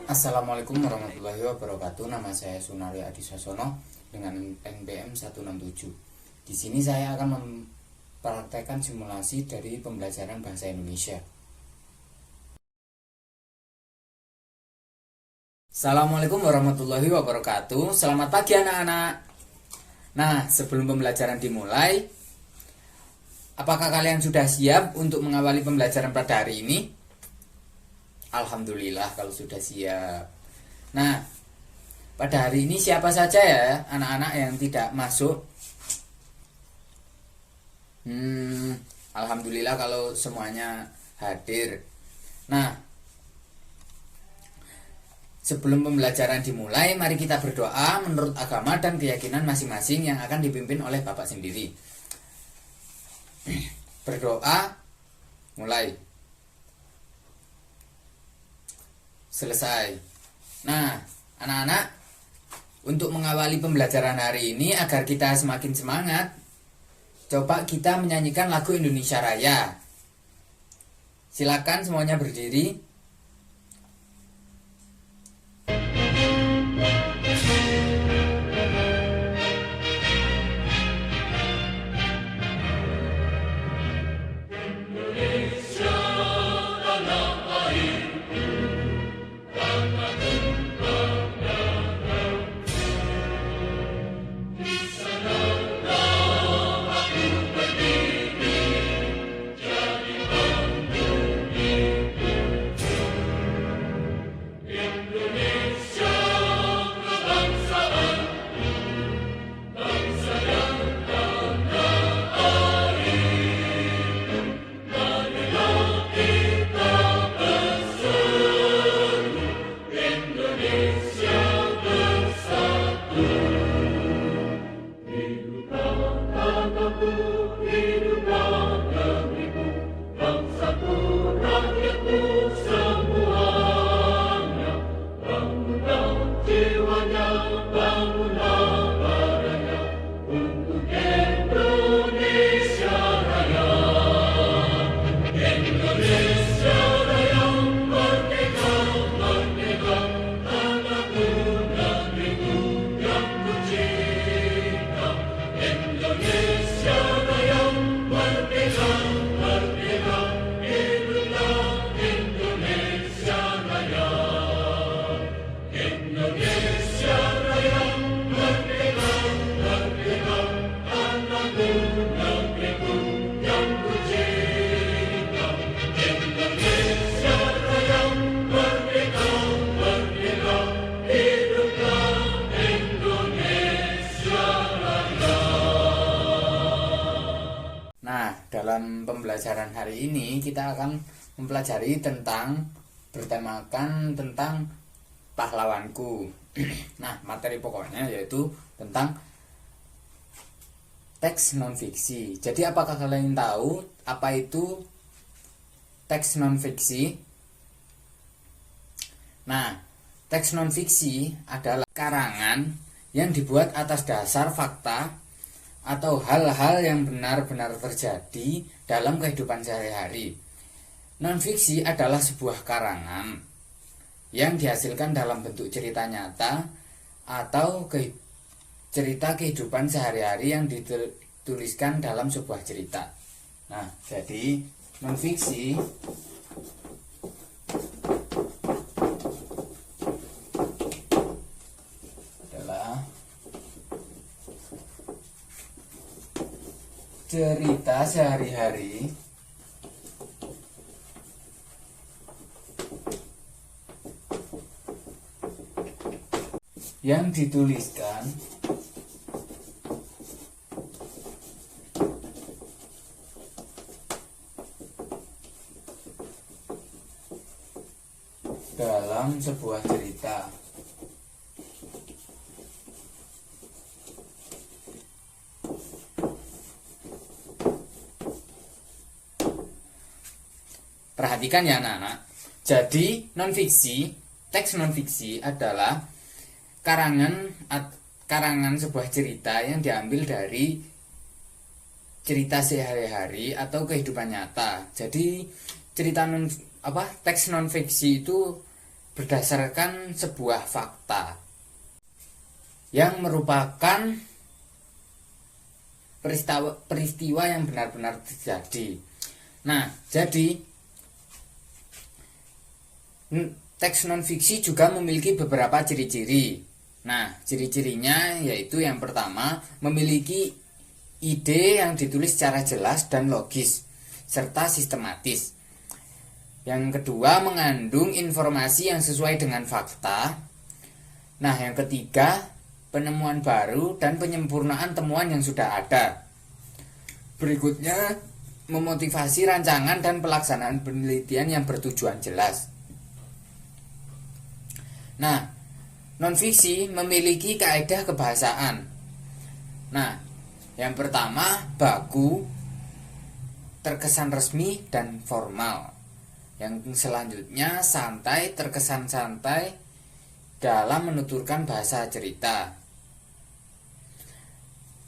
Assalamualaikum warahmatullahi wabarakatuh. Nama saya Sunaryo Adi Sasono dengan NPM 167. Di sini saya akan mempraktekkan simulasi dari pembelajaran bahasa Indonesia. Assalamualaikum warahmatullahi wabarakatuh. Selamat pagi anak-anak. Nah, sebelum pembelajaran dimulai, apakah kalian sudah siap untuk mengawali pembelajaran pada hari ini? Alhamdulillah kalau sudah siap. Nah, pada hari ini siapa saja ya anak-anak yang tidak masuk? Alhamdulillah kalau semuanya hadir. Nah, sebelum pembelajaran dimulai, mari kita berdoa menurut agama dan keyakinan masing-masing yang akan dipimpin oleh Bapak sendiri. Berdoa, mulai. Selesai. Nah, anak-anak, untuk mengawali pembelajaran hari ini agar kita semakin semangat, coba kita menyanyikan lagu Indonesia Raya. Silakan semuanya berdiri. Nah, dalam pembelajaran hari ini kita akan mempelajari bertemakan tentang pahlawanku. Nah, materi pokoknya yaitu tentang teks non-fiksi. Jadi apakah kalian tahu apa itu teks non-fiksi? Nah, teks non-fiksi adalah karangan yang dibuat atas dasar fakta atau hal-hal yang benar-benar terjadi dalam kehidupan sehari-hari. Non-fiksi adalah sebuah karangan yang dihasilkan dalam bentuk cerita nyata atau cerita kehidupan sehari-hari yang dituliskan dalam sebuah cerita. Nah, jadi non-fiksi adalah cerita sehari-hari yang dituliskan dalam sebuah cerita. Perhatikan ya anak-anak. Jadi teks non-fiksi adalah karangan sebuah cerita yang diambil dari cerita sehari-hari atau kehidupan nyata. Jadi teks non fiksi itu berdasarkan sebuah fakta yang merupakan peristiwa yang benar-benar terjadi. Nah, jadi teks non-fiksi juga memiliki beberapa ciri-ciri. Nah, ciri-cirinya yaitu yang pertama, memiliki ide yang ditulis secara jelas dan logis, serta sistematis. Yang kedua, mengandung informasi yang sesuai dengan fakta. Nah, yang ketiga, penemuan baru dan penyempurnaan temuan yang sudah ada. Berikutnya, memotivasi rancangan dan pelaksanaan penelitian yang bertujuan jelas. Nah, non-fiksi memiliki kaidah kebahasaan. Nah, yang pertama, baku, terkesan resmi dan formal. Yang selanjutnya, santai, terkesan santai dalam menuturkan bahasa cerita.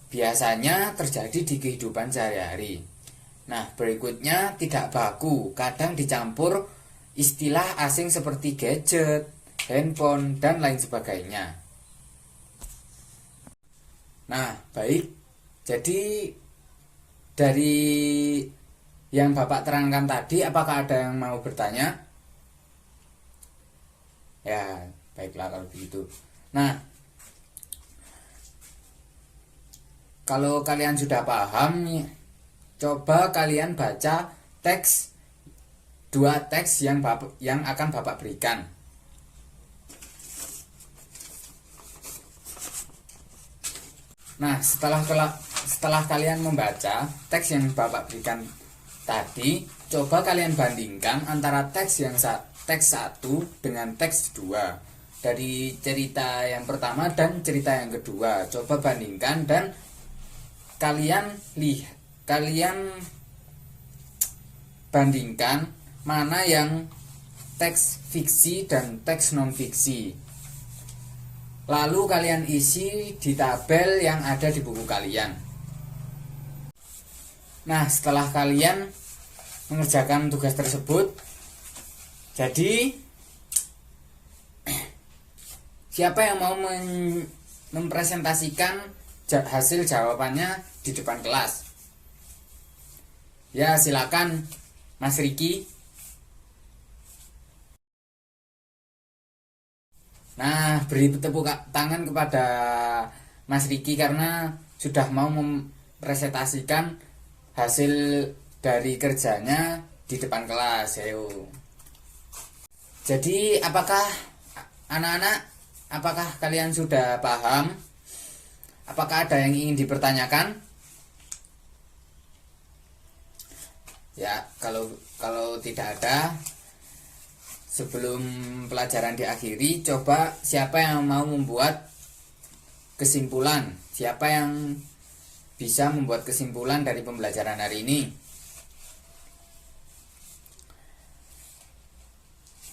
Biasanya terjadi di kehidupan sehari-hari. Nah, berikutnya tidak baku, kadang dicampur istilah asing seperti gadget, handphone, dan lain sebagainya. Nah, baik. Jadi dari yang Bapak terangkan tadi, apakah ada yang mau bertanya? Ya, baiklah kalau begitu. Nah, kalau kalian sudah paham, coba kalian baca dua teks yang akan Bapak berikan. Nah, setelah kalian membaca teks yang Bapak berikan tadi, coba kalian bandingkan antara teks 1 dengan teks 2 dari cerita yang pertama dan cerita yang kedua. Coba bandingkan dan kalian bandingkan mana yang teks fiksi dan teks non fiksi. Lalu kalian isi di tabel yang ada di buku kalian. Nah, setelah kalian mengerjakan tugas tersebut, jadi siapa yang mau mempresentasikan hasil jawabannya di depan kelas? Ya, silakan Mas Riki. Nah, beri tepuk tangan kepada Mas Riki karena sudah mau mempresentasikan hasil dari kerjanya di depan kelas. Ayo. Jadi, apakah anak-anak, apakah kalian sudah paham? Apakah ada yang ingin dipertanyakan? Ya, kalau tidak ada, sebelum pelajaran diakhiri, coba siapa yang mau membuat kesimpulan? Siapa yang bisa membuat kesimpulan dari pembelajaran hari ini?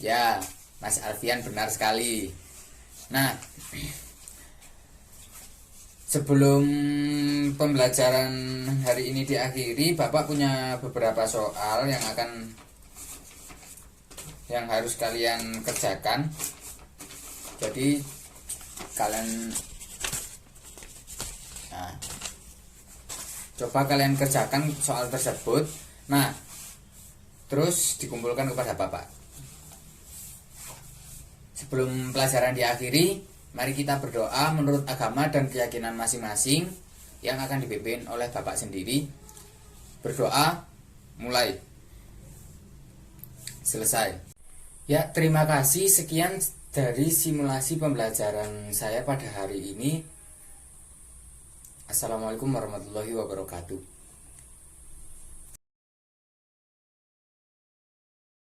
Ya, Mas Alfian benar sekali. Nah, sebelum pembelajaran hari ini diakhiri, Bapak punya beberapa soal yang harus kalian kerjakan. Jadi kalian coba kalian kerjakan soal tersebut. Nah, terus dikumpulkan kepada Bapak. Sebelum pelajaran diakhiri, mari kita berdoa menurut agama dan keyakinan masing-masing yang akan dipimpin oleh Bapak sendiri. Berdoa, mulai. Selesai. Ya, terima kasih. Sekian dari simulasi pembelajaran saya pada hari ini. Assalamualaikum warahmatullahi wabarakatuh.